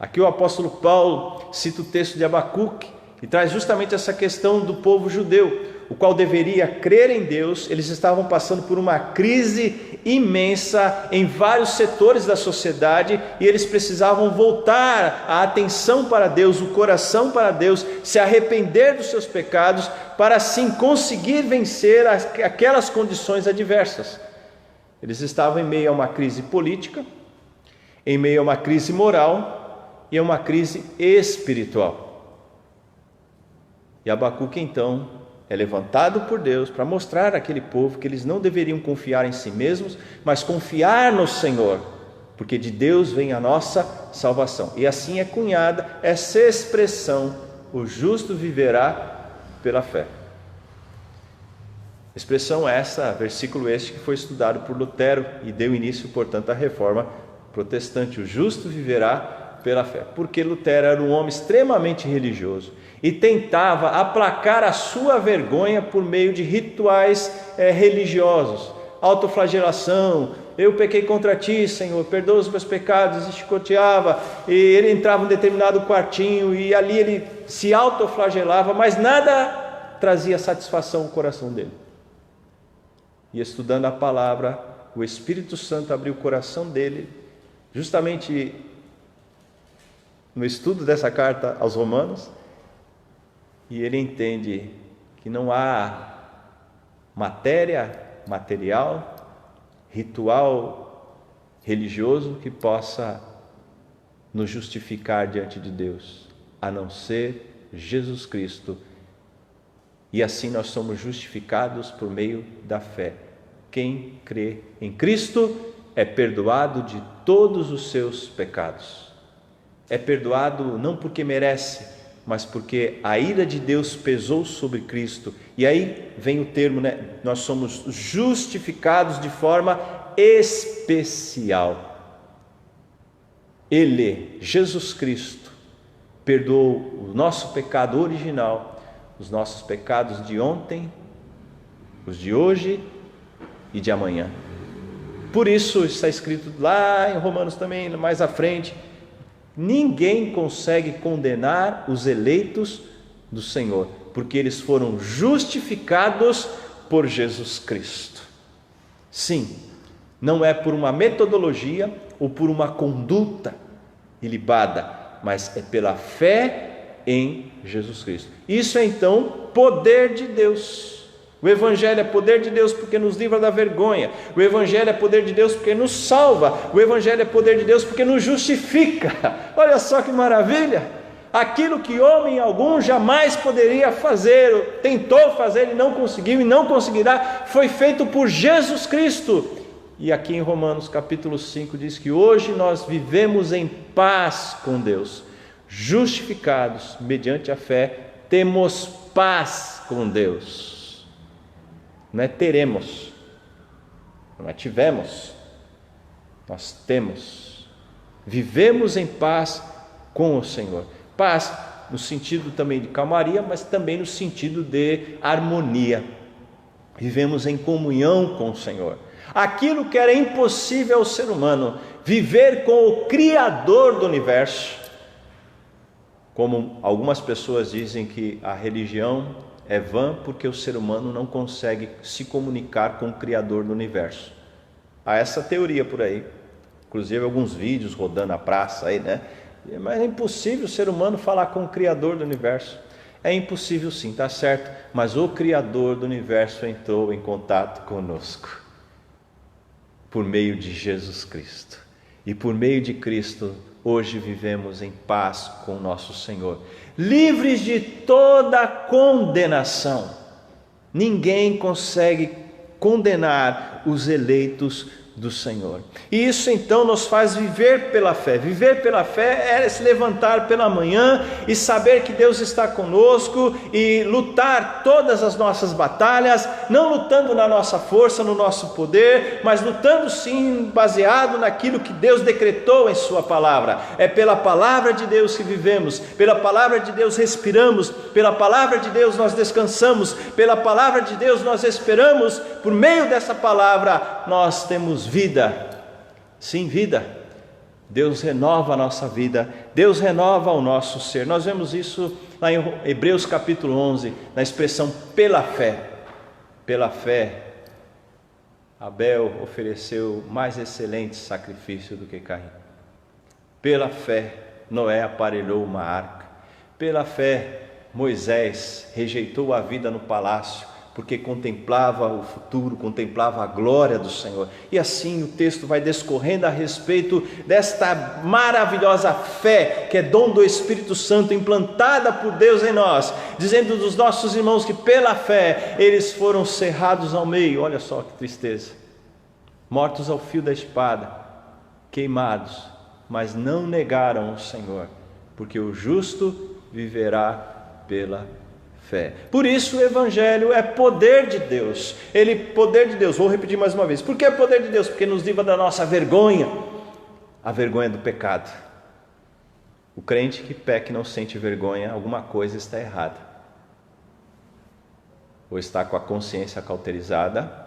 Aqui o apóstolo Paulo cita o texto de Abacuque e traz justamente essa questão do povo judeu, o qual deveria crer em Deus. Eles estavam passando por uma crise imensa em vários setores da sociedade e eles precisavam voltar a atenção para Deus, o coração para Deus, se arrepender dos seus pecados, para assim conseguir vencer aquelas condições adversas. Eles estavam em meio a uma crise política, em meio a uma crise moral e a uma crise espiritual. E Abacuque então é levantado por Deus para mostrar àquele povo que eles não deveriam confiar em si mesmos, mas confiar no Senhor, porque de Deus vem a nossa salvação. E assim é cunhada essa expressão: o justo viverá pela fé. Expressão essa, versículo este que foi estudado por Lutero e deu início, portanto, à reforma protestante. O justo viverá pela fé. Porque Lutero era um homem extremamente religioso e tentava aplacar a sua vergonha por meio de rituais religiosos, autoflagelação. Eu pequei contra ti, Senhor, perdoa os meus pecados. E chicoteava, e ele entrava em um determinado quartinho e ali ele se autoflagelava, mas nada trazia satisfação ao coração dele. E estudando a palavra, o Espírito Santo abriu o coração dele, justamente no estudo dessa carta aos Romanos, e ele entende que não há material, ritual religioso que possa nos justificar diante de Deus, a não ser Jesus Cristo. E assim nós somos justificados por meio da fé. Quem crê em Cristo é perdoado de todos os seus pecados. É perdoado não porque merece, mas porque a ira de Deus pesou sobre Cristo. E aí vem o termo, nós somos justificados de forma especial. Ele, Jesus Cristo, perdoou o nosso pecado original, os nossos pecados de ontem, os de hoje e de amanhã. Por isso está escrito lá em Romanos também, mais à frente: ninguém consegue condenar os eleitos do Senhor, porque eles foram justificados por Jesus Cristo. Sim, não é por uma metodologia ou por uma conduta ilibada, mas é pela fé em Jesus Cristo. Isso é então poder de Deus. O Evangelho é poder de Deus porque nos livra da vergonha. O Evangelho é poder de Deus porque nos salva. O Evangelho é poder de Deus porque nos justifica. Olha só que maravilha! Aquilo que homem algum jamais poderia fazer, tentou fazer e não conseguiu e não conseguirá, foi feito por Jesus Cristo. E aqui em Romanos capítulo 5 diz que hoje nós vivemos em paz com Deus. Justificados mediante a fé, temos paz com Deus. Não é teremos, não é tivemos, nós temos. Vivemos em paz com o Senhor. Paz no sentido também de calmaria, mas também no sentido de harmonia. Vivemos em comunhão com o Senhor. Aquilo que era impossível ao ser humano, viver com o Criador do universo. Como algumas pessoas dizem que a religião é vã porque o ser humano não consegue se comunicar com o Criador do universo. Há essa teoria por aí, inclusive alguns vídeos rodando na praça aí, mas é impossível o ser humano falar com o Criador do universo. É impossível sim, está certo, mas o Criador do universo entrou em contato conosco por meio de Jesus Cristo. E por meio de Cristo hoje vivemos em paz com o nosso Senhor, livres de toda condenação. Ninguém consegue condenar os eleitos do Senhor. E isso então nos faz viver pela fé. Viver pela fé é se levantar pela manhã e saber que Deus está conosco e lutar todas as nossas batalhas, não lutando na nossa força, no nosso poder, mas lutando sim baseado naquilo que Deus decretou em sua palavra. É pela palavra de Deus que vivemos, pela palavra de Deus respiramos, pela palavra de Deus nós descansamos, pela palavra de Deus nós esperamos. Por meio dessa palavra nós temos vida. Sim, vida. Deus renova a nossa vida, Deus renova o nosso ser. Nós vemos isso lá em Hebreus capítulo 11, na expressão pela fé. Pela fé, Abel ofereceu mais excelente sacrifício do que Caim. Pela fé, Noé aparelhou uma arca. Pela fé, Moisés rejeitou a vida no palácio, porque contemplava o futuro, contemplava a glória do Senhor. E assim o texto vai discorrendo a respeito desta maravilhosa fé, que é dom do Espírito Santo, implantada por Deus em nós, dizendo dos nossos irmãos que pela fé eles foram cerrados ao meio. Olha só que tristeza, mortos ao fio da espada, queimados, mas não negaram o Senhor, porque o justo viverá pela fé. Por isso o Evangelho é poder de Deus. Poder de Deus, vou repetir mais uma vez. Por que é poder de Deus? Porque nos livra da nossa vergonha, a vergonha do pecado. O crente que peca e não sente vergonha, alguma coisa está errada. Ou está com a consciência cauterizada,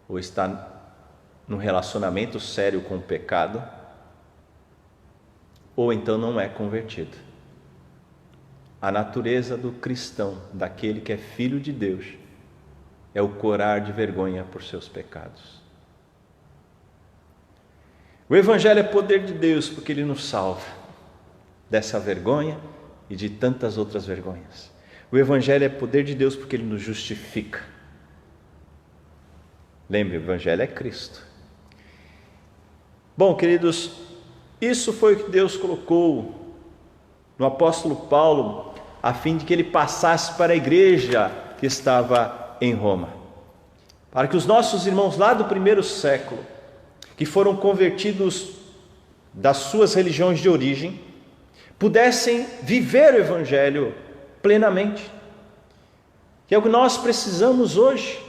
ou está num relacionamento sério com o pecado, ou então não é convertido. A natureza do cristão, daquele que é filho de Deus, é o corar de vergonha por seus pecados. O Evangelho é poder de Deus porque ele nos salva dessa vergonha e de tantas outras vergonhas. O Evangelho é poder de Deus porque ele nos justifica. Lembre, o Evangelho é Cristo. Bom, queridos, isso foi o que Deus colocou no apóstolo Paulo, a fim de que ele passasse para a igreja que estava em Roma, para que os nossos irmãos lá do primeiro século, que foram convertidos das suas religiões de origem, pudessem viver o Evangelho plenamente, que é o que nós precisamos hoje,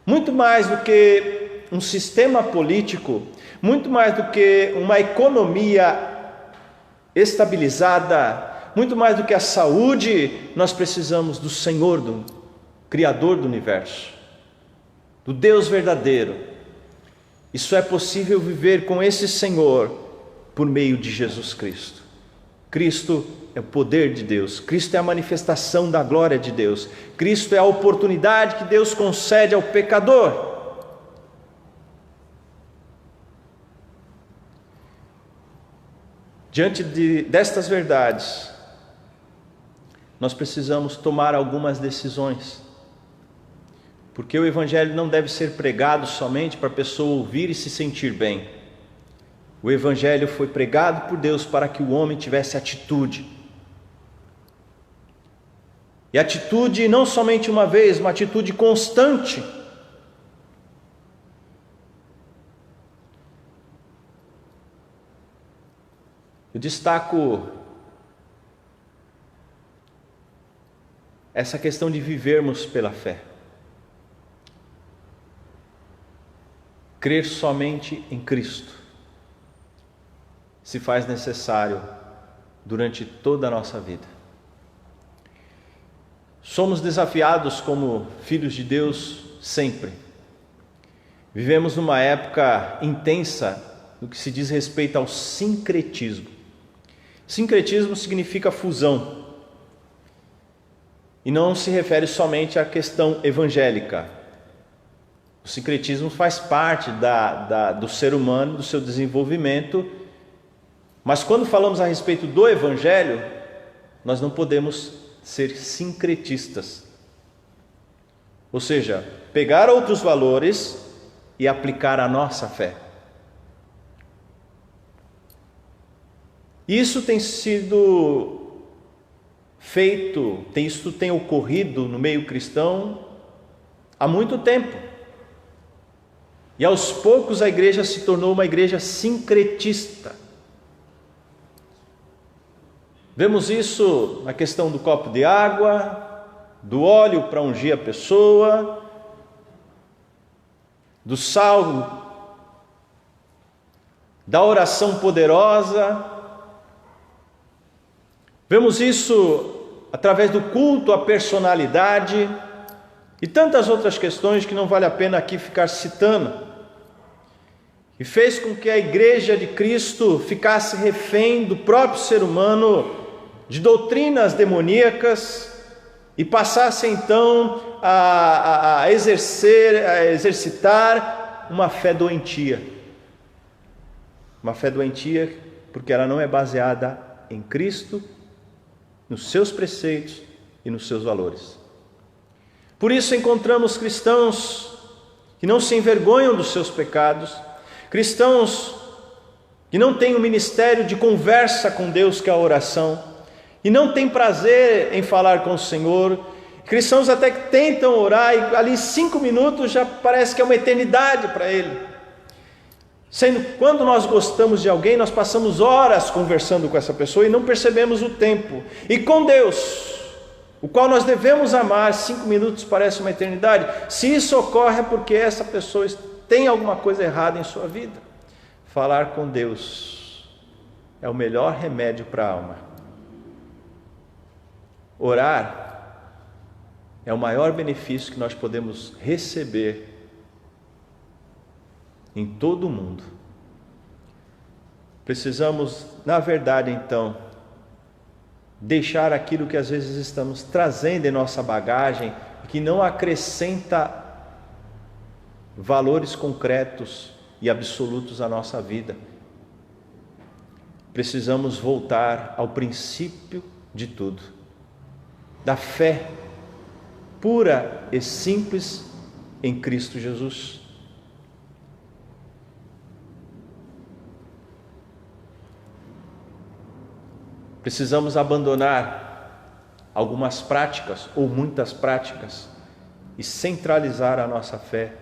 muito mais do que um sistema político, muito mais do que uma economia estabilizada, muito mais do que a saúde, nós precisamos do Senhor, do Criador do universo, do Deus verdadeiro. Isso é possível viver com esse Senhor por meio de Jesus Cristo. Cristo é o poder de Deus, Cristo é a manifestação da glória de Deus, Cristo é a oportunidade que Deus concede ao pecador. Diante destas verdades, nós precisamos tomar algumas decisões, porque o Evangelho não deve ser pregado somente para a pessoa ouvir e se sentir bem. O Evangelho foi pregado por Deus para que o homem tivesse atitude, e atitude não somente uma vez, uma atitude constante. Eu destaco essa questão de vivermos pela fé. Crer somente em Cristo se faz necessário durante toda a nossa vida. Somos desafiados como filhos de Deus sempre. Vivemos numa época intensa no que se diz respeito ao sincretismo. Sincretismo significa fusão, e não se refere somente à questão evangélica. O sincretismo faz parte do ser humano, do seu desenvolvimento, mas quando falamos a respeito do Evangelho, nós não podemos ser sincretistas, ou seja, pegar outros valores e aplicar a nossa fé. Isso tem sido feito, isso tem ocorrido no meio cristão há muito tempo. E aos poucos a igreja se tornou uma igreja sincretista. Vemos isso na questão do copo de água, do óleo para ungir a pessoa, do sal, da oração poderosa. Vemos isso através do culto à personalidade e tantas outras questões que não vale a pena aqui ficar citando. E fez com que a igreja de Cristo ficasse refém do próprio ser humano, de doutrinas demoníacas, e passasse então a exercitar uma fé doentia. Uma fé doentia porque ela não é baseada em Cristo, nos seus preceitos e nos seus valores. Por isso encontramos cristãos que não se envergonham dos seus pecados, cristãos que não têm o ministério de conversa com Deus, que é a oração, e não têm prazer em falar com o Senhor, cristãos até que tentam orar e ali 5 minutos já parece que é uma eternidade para ele. Sendo quando nós gostamos de alguém, nós passamos horas conversando com essa pessoa e não percebemos o tempo. E com Deus, o qual nós devemos amar, 5 minutos parece uma eternidade. Se isso ocorre é porque essa pessoa tem alguma coisa errada em sua vida. Falar com Deus é o melhor remédio para a alma. Orar é o maior benefício que nós podemos receber em todo o mundo. Precisamos, na verdade, então, deixar aquilo que às vezes estamos trazendo em nossa bagagem, que não acrescenta valores concretos e absolutos à nossa vida. Precisamos voltar ao princípio de tudo, da fé pura e simples em Cristo Jesus. Precisamos abandonar algumas práticas ou muitas práticas e centralizar a nossa fé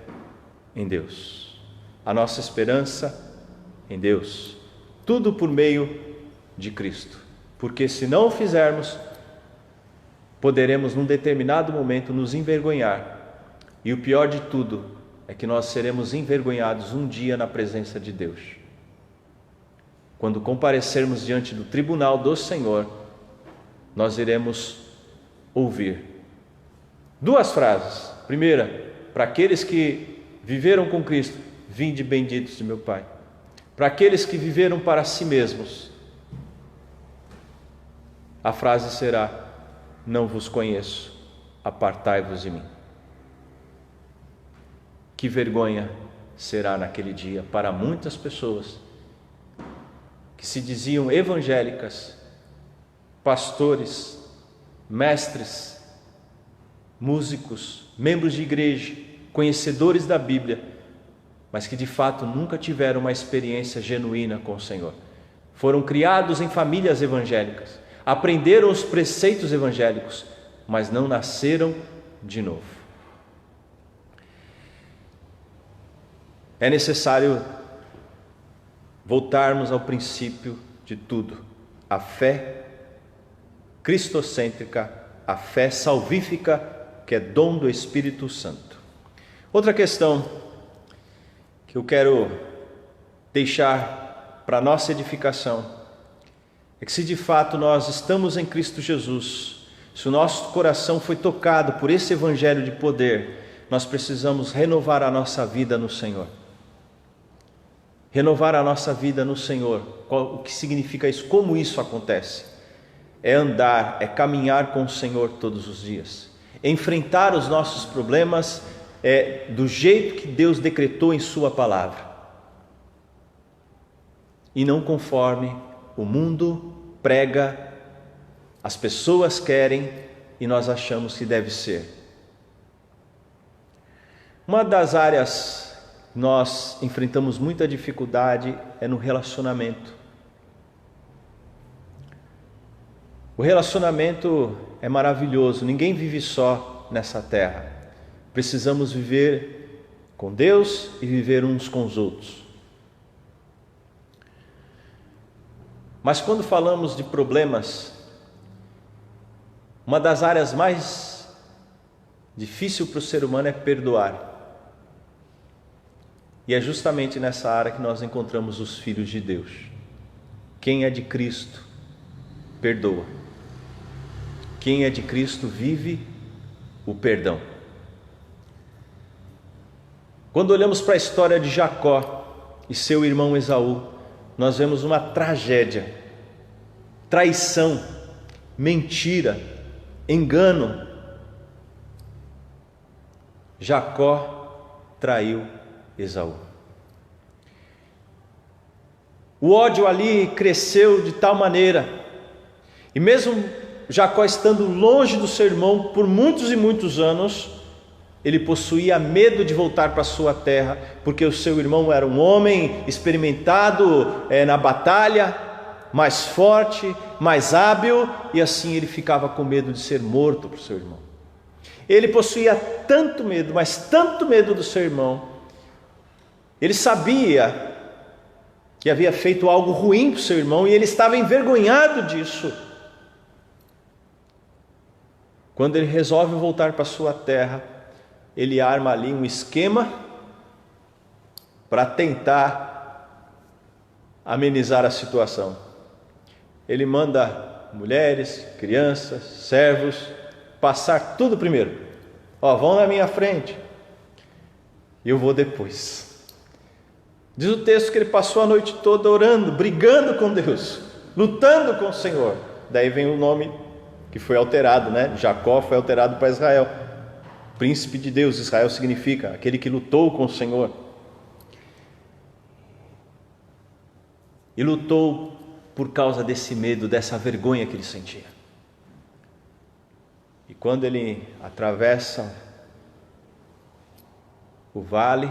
em Deus, a nossa esperança em Deus, tudo por meio de Cristo, porque se não o fizermos, poderemos num determinado momento nos envergonhar, e o pior de tudo é que nós seremos envergonhados um dia na presença de Deus. Quando comparecermos diante do tribunal do Senhor, nós iremos ouvir 2 frases. Primeira, para aqueles que viveram com Cristo: vinde benditos de meu Pai. Para aqueles que viveram para si mesmos, a frase será: não vos conheço, apartai-vos de mim. Que vergonha será naquele dia para muitas pessoas que se diziam evangélicas, pastores, mestres, músicos, membros de igreja, conhecedores da Bíblia, mas que de fato nunca tiveram uma experiência genuína com o Senhor. Foram criados em famílias evangélicas, aprenderam os preceitos evangélicos, mas não nasceram de novo. É necessário voltarmos ao princípio de tudo, a fé cristocêntrica, a fé salvífica, que é dom do Espírito Santo. Outra questão que eu quero deixar para nossa edificação é que, se de fato nós estamos em Cristo Jesus, se o nosso coração foi tocado por esse evangelho de poder, nós precisamos renovar a nossa vida no Senhor. Renovar a nossa vida no Senhor. O que significa isso? Como isso acontece? É andar, é caminhar com o Senhor todos os dias. Enfrentar os nossos problemas do jeito que Deus decretou em sua palavra. E não conforme o mundo prega, as pessoas querem e nós achamos que deve ser. Uma das áreas nós enfrentamos muita dificuldade é no relacionamento. O relacionamento é maravilhoso, ninguém vive só nessa terra. Precisamos viver com Deus e viver uns com os outros. Mas quando falamos de problemas, uma das áreas mais difíceis para o ser humano é perdoar. E é justamente nessa área que nós encontramos os filhos de Deus. Quem é de Cristo, perdoa. Quem é de Cristo vive o perdão. Quando olhamos para a história de Jacó e seu irmão Esaú, nós vemos uma tragédia, traição, mentira, engano. Jacó traiu Esaú. O ódio ali cresceu de tal maneira, e mesmo Jacó estando longe do seu irmão por muitos e muitos anos, ele possuía medo de voltar para sua terra, porque o seu irmão era um homem experimentado na batalha, mais forte, mais hábil, e assim ele ficava com medo de ser morto por seu irmão. Ele possuía tanto medo, mas tanto medo do seu irmão. Ele sabia que havia feito algo ruim para o seu irmão e ele estava envergonhado disso. Quando ele resolve voltar para sua terra, ele arma ali um esquema para tentar amenizar a situação. Ele manda mulheres, crianças, servos passar tudo primeiro. Vão na minha frente e eu vou depois. Diz o texto que ele passou a noite toda orando, brigando com Deus, lutando com o Senhor. Daí vem o nome que foi alterado, né? Jacó foi alterado para Israel. Príncipe de Deus. Israel significa aquele que lutou com o Senhor. E lutou por causa desse medo, dessa vergonha que ele sentia. E quando ele atravessa o vale,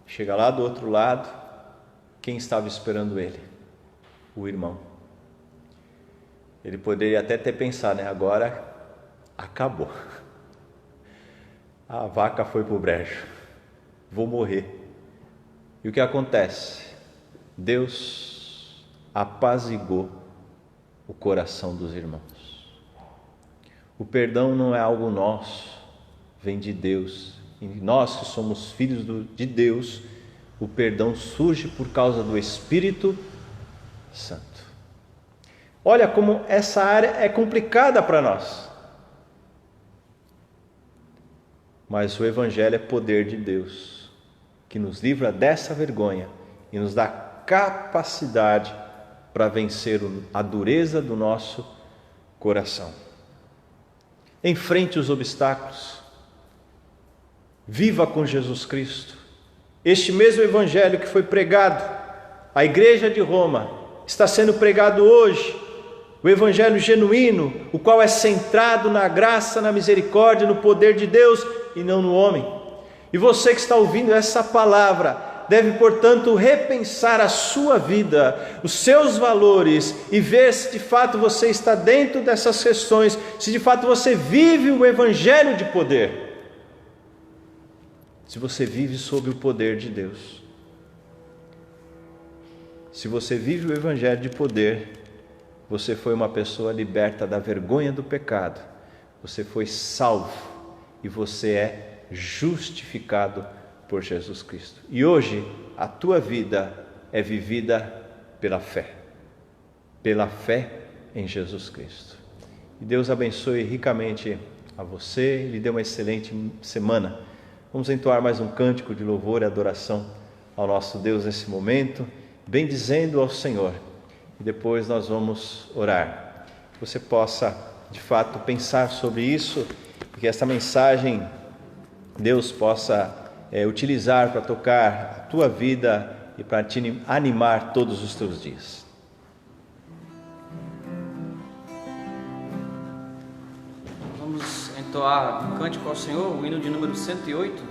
chega lá do outro lado, quem estava esperando ele? O irmão. Ele poderia até ter pensado, né? Agora acabou. A vaca foi para o brejo. Vou morrer. E o que acontece? Deus apaziguou o coração dos irmãos. O perdão não é algo nosso, vem de Deus. E nós que somos filhos de Deus, o perdão surge por causa do Espírito Santo. Olha como essa área é complicada para nós. Mas o Evangelho é poder de Deus, que nos livra dessa vergonha e nos dá capacidade para vencer a dureza do nosso coração. Enfrente os obstáculos. Viva com Jesus Cristo. Este mesmo Evangelho que foi pregado à igreja de Roma está sendo pregado hoje. O Evangelho genuíno, o qual é centrado na graça, na misericórdia, no poder de Deus e não no homem. E você que está ouvindo essa palavra deve, portanto, repensar a sua vida, os seus valores e ver se de fato você está dentro dessas questões, se de fato você vive o Evangelho de poder. Se você vive sob o poder de Deus. Se você vive o Evangelho de poder, você foi uma pessoa liberta da vergonha do pecado, você foi salvo e você é justificado por Jesus Cristo. E hoje a tua vida é vivida pela fé em Jesus Cristo. E Deus abençoe ricamente a você e lhe dê uma excelente semana. Vamos entoar mais um cântico de louvor e adoração ao nosso Deus nesse momento, bendizendo ao Senhor. E depois nós vamos orar. Que você possa, de fato, pensar sobre isso, que esta mensagem Deus possa utilizar para tocar a tua vida e para te animar todos os teus dias. Vamos entoar um cântico ao Senhor, o hino de número 108,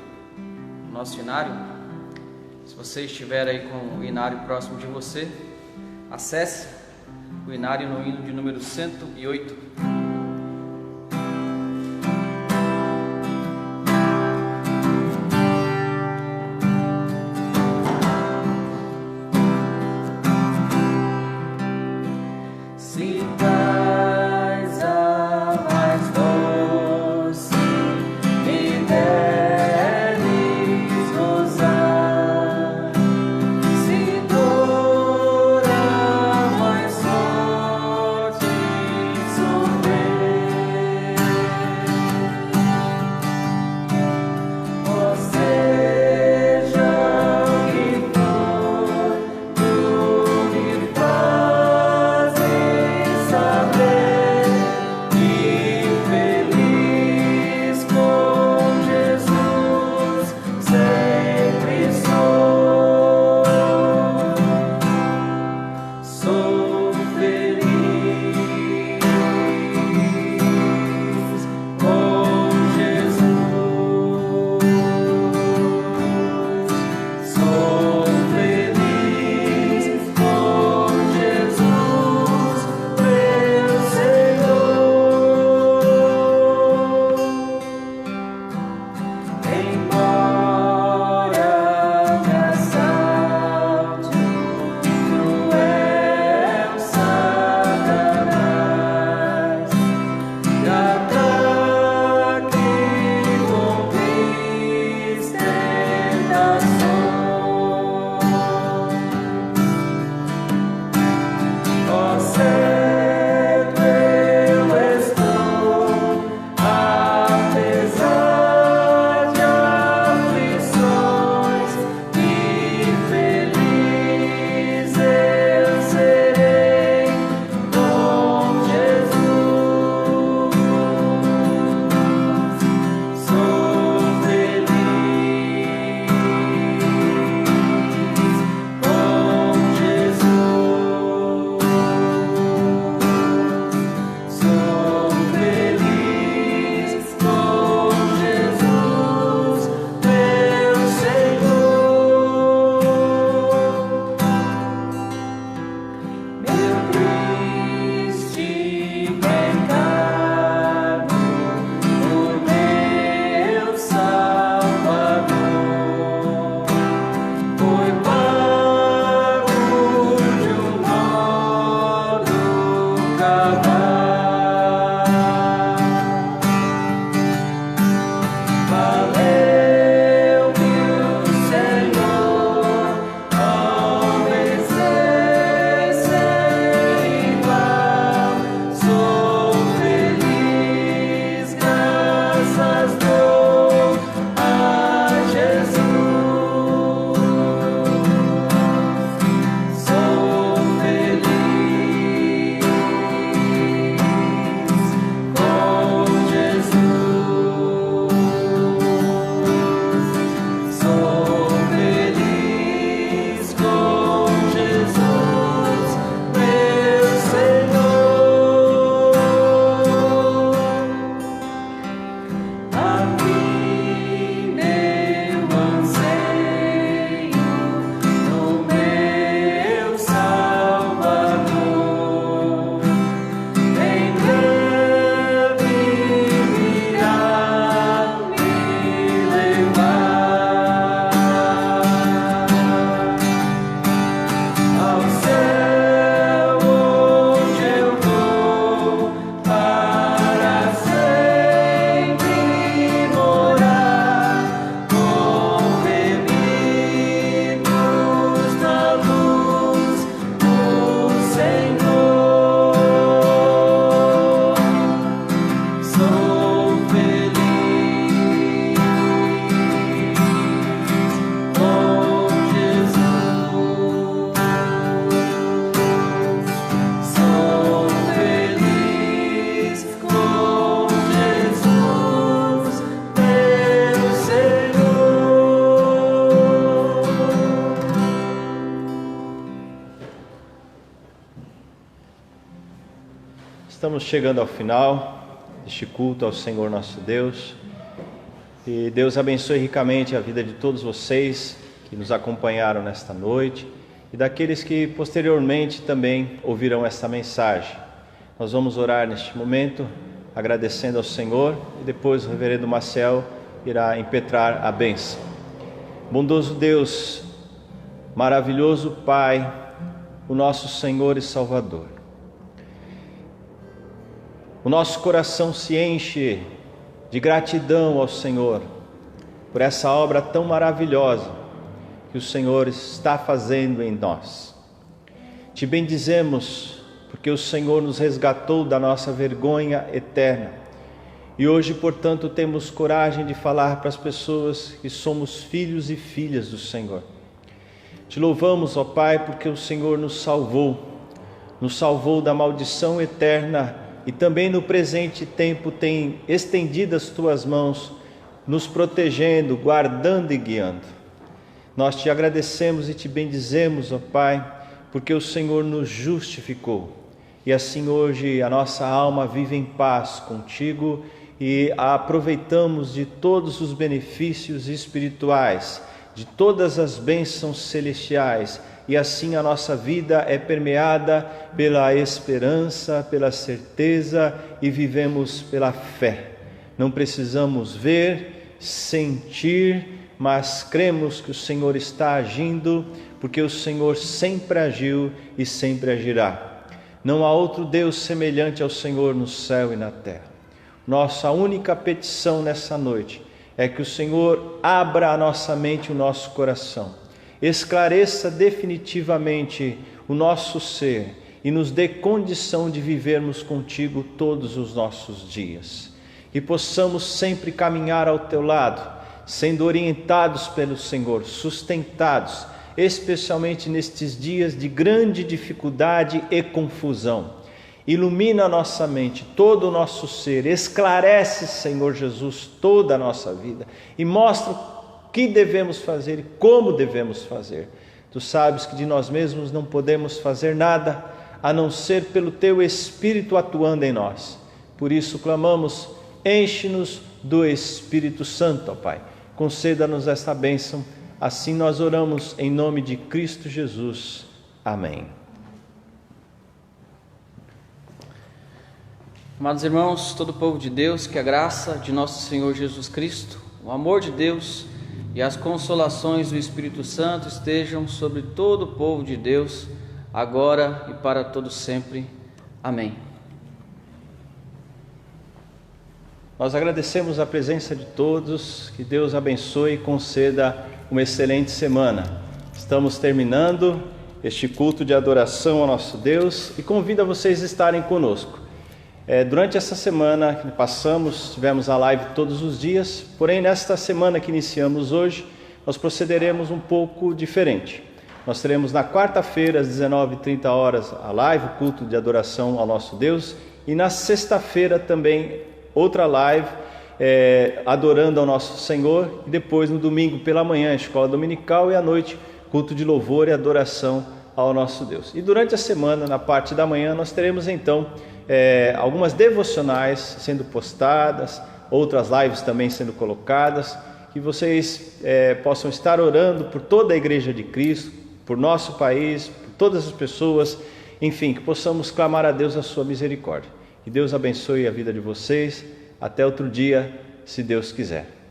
nosso inário. Se você estiver aí com o inário próximo de você, acesse o inário no hino de número 108. estamos chegando ao final deste culto ao Senhor nosso Deus. E Deus abençoe ricamente a vida de todos vocês que nos acompanharam nesta noite e daqueles que posteriormente também ouvirão esta mensagem. Nós vamos orar neste momento, agradecendo ao Senhor, e depois o reverendo Maciel irá impetrar a bênção. Bondoso Deus, maravilhoso Pai, o nosso Senhor e Salvador, o nosso coração se enche de gratidão ao Senhor por essa obra tão maravilhosa que o Senhor está fazendo em nós. Te bendizemos porque o Senhor nos resgatou da nossa vergonha eterna e hoje, portanto, temos coragem de falar para as pessoas que somos filhos e filhas do Senhor. Te louvamos, ó Pai, porque o Senhor nos salvou da maldição eterna e também no presente tempo tem estendido as tuas mãos, nos protegendo, guardando e guiando. Nós te agradecemos e te bendizemos, ó Pai, porque o Senhor nos justificou. E assim hoje a nossa alma vive em paz contigo e aproveitamos de todos os benefícios espirituais, de todas as bênçãos celestiais, e assim a nossa vida é permeada pela esperança, pela certeza e vivemos pela fé. Não precisamos ver, sentir, mas cremos que o Senhor está agindo, porque o Senhor sempre agiu e sempre agirá. Não há outro Deus semelhante ao Senhor no céu e na terra. Nossa única petição nessa noite é que o Senhor abra a nossa mente e o nosso coração, esclareça definitivamente o nosso ser e nos dê condição de vivermos contigo todos os nossos dias. Que possamos sempre caminhar ao teu lado, sendo orientados pelo Senhor, sustentados, especialmente nestes dias de grande dificuldade e confusão. Ilumina a nossa mente, todo o nosso ser, esclarece, Senhor Jesus, toda a nossa vida e mostra o que devemos fazer e como devemos fazer. Tu sabes que de nós mesmos não podemos fazer nada, a não ser pelo teu Espírito atuando em nós. Por isso clamamos, enche-nos do Espírito Santo, ó Pai. Conceda-nos esta bênção. Assim nós oramos em nome de Cristo Jesus. Amém. Amados irmãos, todo o povo de Deus, que a graça de nosso Senhor Jesus Cristo, o amor de Deus e as consolações do Espírito Santo estejam sobre todo o povo de Deus, agora e para todo sempre. Amém. Nós agradecemos a presença de todos, que Deus abençoe e conceda uma excelente semana. Estamos terminando este culto de adoração ao nosso Deus e convido a vocês a estarem conosco. Durante essa semana que passamos, tivemos a live todos os dias, porém nesta semana que iniciamos hoje, nós procederemos um pouco diferente. Nós teremos na quarta-feira às 19h30 a live, o culto de adoração ao nosso Deus, e na sexta-feira também outra live, adorando ao nosso Senhor, e depois no domingo pela manhã, a escola dominical, e à noite, culto de louvor e adoração ao nosso Deus. E durante a semana, na parte da manhã, nós teremos então algumas devocionais sendo postadas, outras lives também sendo colocadas, que vocês possam estar orando por toda a Igreja de Cristo, por nosso país, por todas as pessoas, enfim, que possamos clamar a Deus a sua misericórdia. Que Deus abençoe a vida de vocês. Até outro dia, se Deus quiser.